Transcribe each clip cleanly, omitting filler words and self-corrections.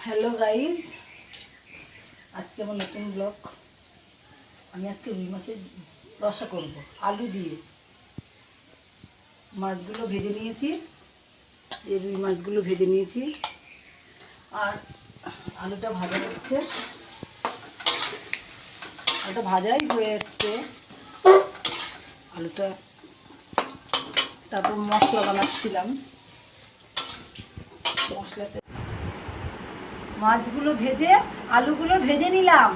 Hello guys, আজকে আমার নতুন ব্লগ। আমি আজকে রুই মাছের রসা করব আলু দিয়ে। মাছগুলো ভেজে নিয়েছি, এই রুই মাছগুলো ভেজে নিয়েছি আর আলুটা ভাজা হচ্ছে। আলুটা ভাজাই হয়ে এসছে। আলুটা তারপর মশলা বানাচ্ছিলাম। মশলাটা মাছগুলো ভেজে আলুগুলো ভেজে নিলাম।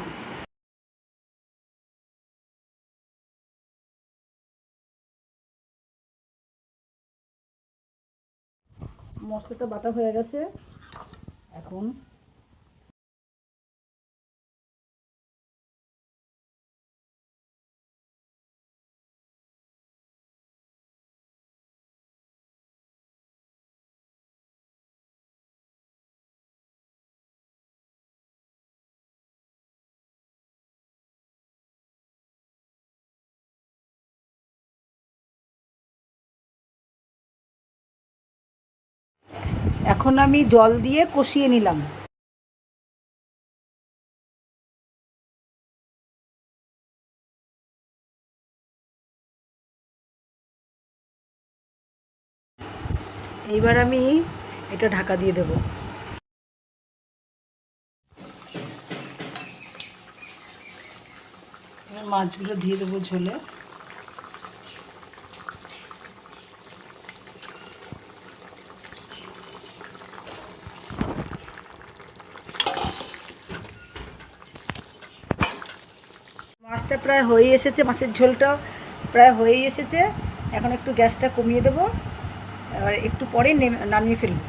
মশলাটা বাটা হয়ে গেছে। এখন এখন আমি জল দিয়ে কষিয়ে নিলাম। এইবার আমি এটা ঢাকা দিয়ে দেব। মাছগুলো দিয়ে দেবো ঝোলে। মাছটা প্রায় হয়ে এসেছে, মাছের ঝোলটা প্রায় হয়েই এসেছে। এখন একটু গ্যাসটা কমিয়ে দেবো, এবার একটু পরে নামিয়ে ফেলবো।